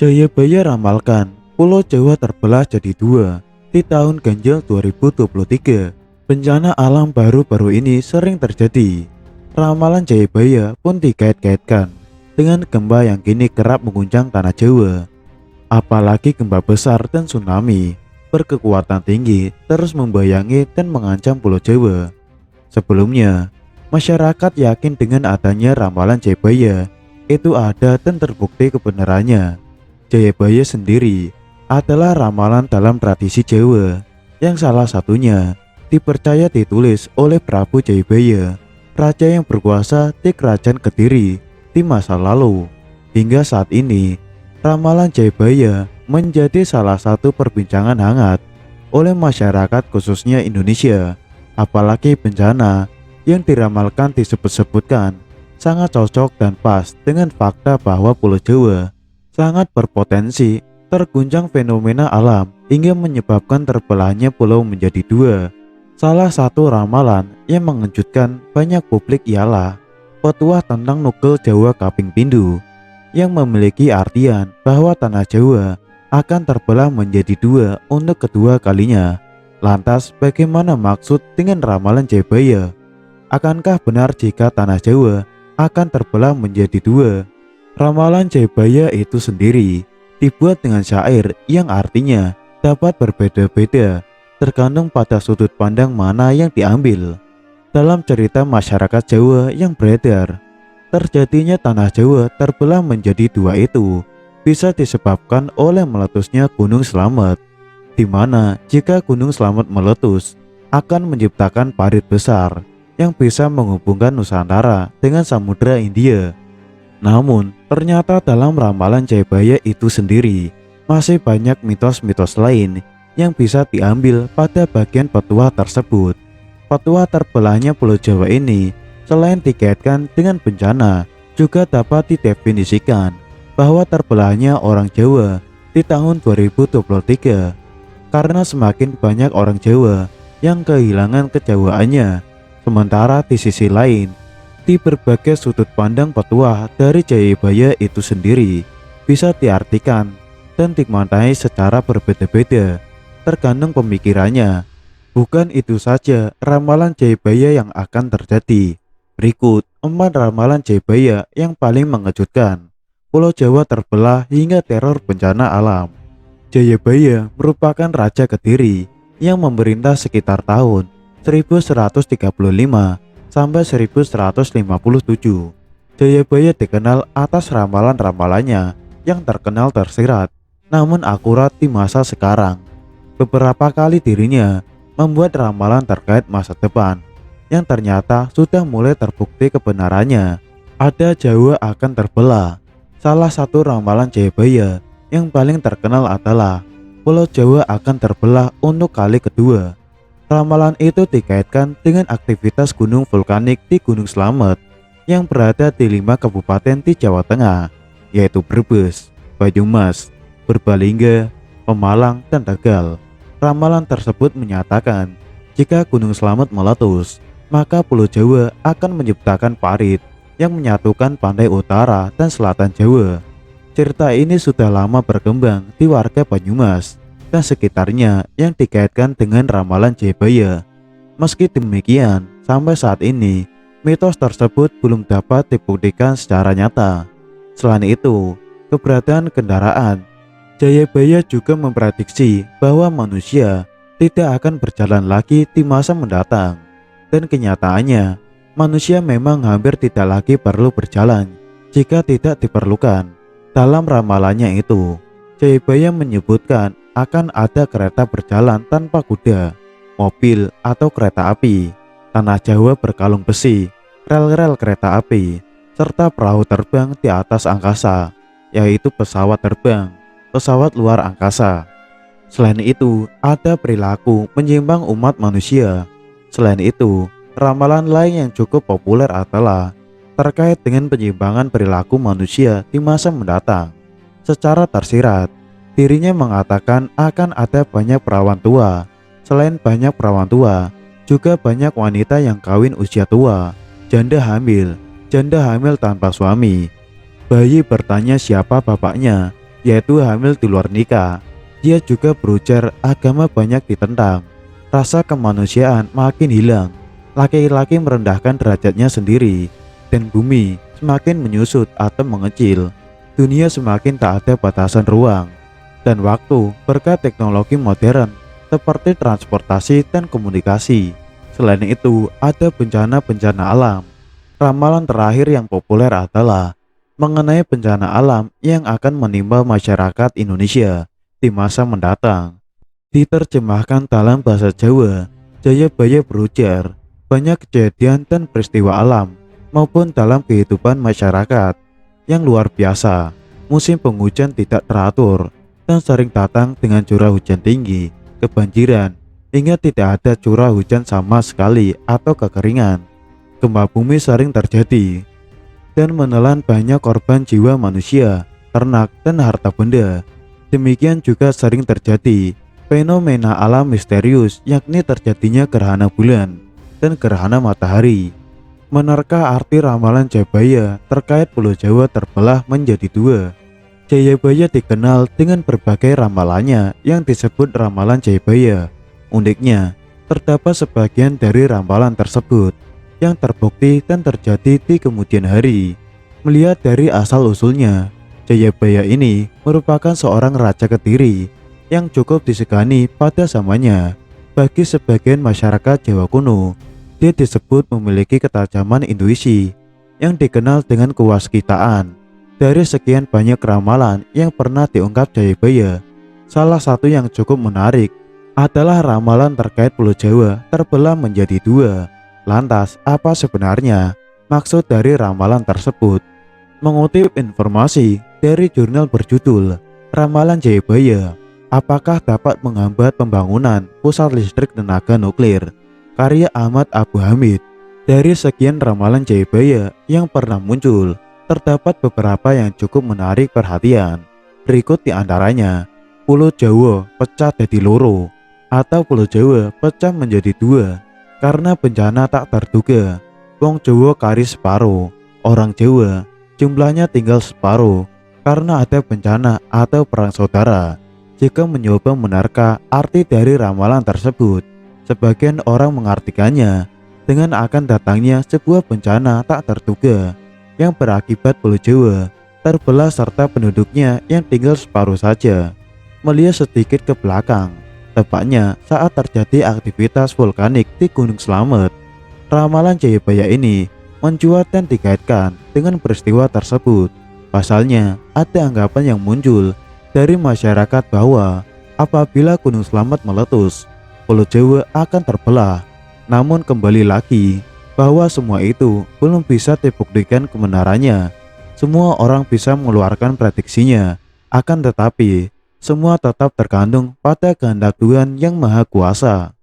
Jayabaya ramalkan Pulau Jawa terbelah jadi dua di tahun ganjil 2023. Bencana alam baru-baru ini sering terjadi. Ramalan Jayabaya pun dikait-kaitkan dengan gempa yang kini kerap mengguncang tanah Jawa. Apalagi gempa besar dan tsunami berkekuatan tinggi terus membayangi dan mengancam Pulau Jawa. Sebelumnya, masyarakat yakin dengan adanya ramalan Jayabaya itu ada dan terbukti kebenarannya. Jayabaya sendiri adalah ramalan dalam tradisi Jawa yang salah satunya dipercaya ditulis oleh Prabu Jayabaya, raja yang berkuasa di Kerajaan Kediri di masa lalu. Hingga saat ini, ramalan Jayabaya menjadi salah satu perbincangan hangat oleh masyarakat khususnya Indonesia. Apalagi bencana yang diramalkan disebut-sebutkan sangat cocok dan pas dengan fakta bahwa Pulau Jawa sangat berpotensi terguncang fenomena alam hingga menyebabkan terbelahnya pulau menjadi dua. Salah satu ramalan yang mengejutkan banyak publik ialah petuah tentang nukil Jawa Kaping Pindho yang memiliki artian bahwa tanah Jawa akan terbelah menjadi dua untuk kedua kalinya. Lantas bagaimana maksud dengan ramalan Jayabaya? Akankah benar jika tanah Jawa akan terbelah menjadi dua? Ramalan Jayabaya itu sendiri dibuat dengan syair yang artinya dapat berbeda-beda tergantung pada sudut pandang mana yang diambil. Dalam cerita masyarakat Jawa yang beredar, terjadinya tanah Jawa terbelah menjadi dua itu bisa disebabkan oleh meletusnya Gunung Slamet, di mana jika Gunung Slamet meletus akan menciptakan parit besar yang bisa menghubungkan Nusantara dengan Samudra Hindia. Namun, ternyata dalam ramalan Jayabaya itu sendiri masih banyak mitos-mitos lain yang bisa diambil pada bagian petuah tersebut. Petuah terbelahnya Pulau Jawa ini selain dikaitkan dengan bencana, juga dapat didefinisikan bahwa terbelahnya orang Jawa di tahun 2023 karena semakin banyak orang Jawa yang kehilangan kejawaannya. Sementara di sisi lain, di berbagai sudut pandang petuah dari Jayabaya itu sendiri bisa diartikan dan dimaknai secara berbeda-beda tergantung pemikirannya. Bukan itu saja ramalan Jayabaya yang akan terjadi. Berikut 4 ramalan Jayabaya yang paling mengejutkan. Pulau Jawa terbelah hingga teror bencana alam. Jayabaya merupakan Raja Kediri yang memerintah sekitar tahun 1135 sampai 1157. Jayabaya dikenal atas ramalan-ramalannya yang terkenal tersirat namun akurat di masa sekarang. Beberapa kali dirinya membuat ramalan terkait masa depan yang ternyata sudah mulai terbukti kebenarannya. Ada Jawa akan terbelah. Salah satu ramalan Jayabaya yang paling terkenal adalah Pulau Jawa akan terbelah untuk kali kedua. Ramalan itu dikaitkan dengan aktivitas gunung vulkanik di Gunung Slamet yang berada di 5 kabupaten di Jawa Tengah, yaitu Brebes, Banyumas, Purbalingga, Pemalang, dan Tegal. Ramalan tersebut menyatakan jika Gunung Slamet meletus, maka Pulau Jawa akan menciptakan parit yang menyatukan pantai utara dan selatan Jawa. Cerita ini sudah lama berkembang di warga Banyumas dan sekitarnya yang dikaitkan dengan ramalan Jayabaya. Meski demikian, sampai saat ini mitos tersebut belum dapat dibuktikan secara nyata. Selain itu, keberadaan kendaraan, Jayabaya juga memprediksi bahwa manusia tidak akan berjalan lagi di masa mendatang. Dan kenyataannya, manusia memang hampir tidak lagi perlu berjalan jika tidak diperlukan. Dalam ramalannya itu, Jayabaya menyebutkan akan ada kereta berjalan tanpa kuda, mobil atau kereta api, tanah Jawa berkalung besi, rel-rel kereta api, serta perahu terbang di atas angkasa, yaitu pesawat terbang, pesawat luar angkasa. Selain itu, ada perilaku menyimpang umat manusia. Selain itu, ramalan lain yang cukup populer adalah terkait dengan penyimpangan perilaku manusia di masa mendatang. Secara tersirat, dirinya mengatakan akan ada banyak perawan tua. Selain banyak perawan tua, juga banyak wanita yang kawin usia tua, janda hamil tanpa suami. Bayi bertanya siapa bapaknya, yaitu hamil di luar nikah. Dia juga berujar agama banyak ditentang, rasa kemanusiaan makin hilang, laki-laki merendahkan derajatnya sendiri, dan bumi semakin menyusut atau mengecil. Dunia semakin tak ada batasan ruang dan waktu berkat teknologi modern seperti transportasi dan komunikasi. Selain itu, ada bencana-bencana alam. Ramalan terakhir yang populer adalah mengenai bencana alam yang akan menimpa masyarakat Indonesia di masa mendatang. Diterjemahkan dalam bahasa Jawa, Jayabaya berujar, banyak kejadian dan peristiwa alam maupun dalam kehidupan masyarakat yang luar biasa. Musim penghujan tidak teratur dan sering datang dengan curah hujan tinggi, kebanjiran, hingga tidak ada curah hujan sama sekali atau kekeringan. Gempa bumi sering terjadi dan menelan banyak korban jiwa manusia, ternak, dan harta benda. Demikian juga sering terjadi fenomena alam misterius, yakni terjadinya gerhana bulan dan gerhana matahari. Menerka arti ramalan Jayabaya terkait Pulau Jawa terbelah menjadi dua. Jayabaya dikenal dengan berbagai ramalannya yang disebut ramalan Jayabaya. Uniknya, terdapat sebagian dari ramalan tersebut yang terbukti dan terjadi di kemudian hari. Melihat dari asal-usulnya, Jayabaya ini merupakan seorang raja Kediri yang cukup disegani pada zamannya. Bagi sebagian masyarakat Jawa kuno, dia disebut memiliki ketajaman intuisi yang dikenal dengan kewaskitaan. Dari sekian banyak ramalan yang pernah diungkap Jayabaya, salah satu yang cukup menarik adalah ramalan terkait Pulau Jawa terbelah menjadi dua. Lantas, apa sebenarnya maksud dari ramalan tersebut? Mengutip informasi dari jurnal berjudul Ramalan Jayabaya, apakah dapat menghambat pembangunan pusat listrik tenaga nuklir, karya Ahmad Abu Hamid. Dari sekian ramalan Jayabaya yang pernah muncul, terdapat beberapa yang cukup menarik perhatian. Berikut diantaranya, Pulau Jawa pecah jadi loro, atau Pulau Jawa pecah menjadi dua karena bencana tak terduga. Wong Jawa kari separo, orang Jawa jumlahnya tinggal separuh karena ada bencana atau perang saudara. Jika mencoba menerka arti dari ramalan tersebut, sebagian orang mengartikannya dengan akan datangnya sebuah bencana tak terduga yang berakibat Pulau Jawa terbelah serta penduduknya yang tinggal separuh saja. Melihat sedikit ke belakang, tepatnya saat terjadi aktivitas vulkanik di Gunung Slamet, ramalan Jayabaya ini mencuat dan dikaitkan dengan peristiwa tersebut. Pasalnya, ada anggapan yang muncul dari masyarakat bahwa apabila Gunung Slamet meletus, Pulau Jawa akan terbelah. Namun kembali lagi, bahwa semua itu belum bisa dibuktikan kebenarannya. Semua orang bisa mengeluarkan prediksinya, akan tetapi semua tetap tergantung pada kehendak Tuhan yang Maha Kuasa.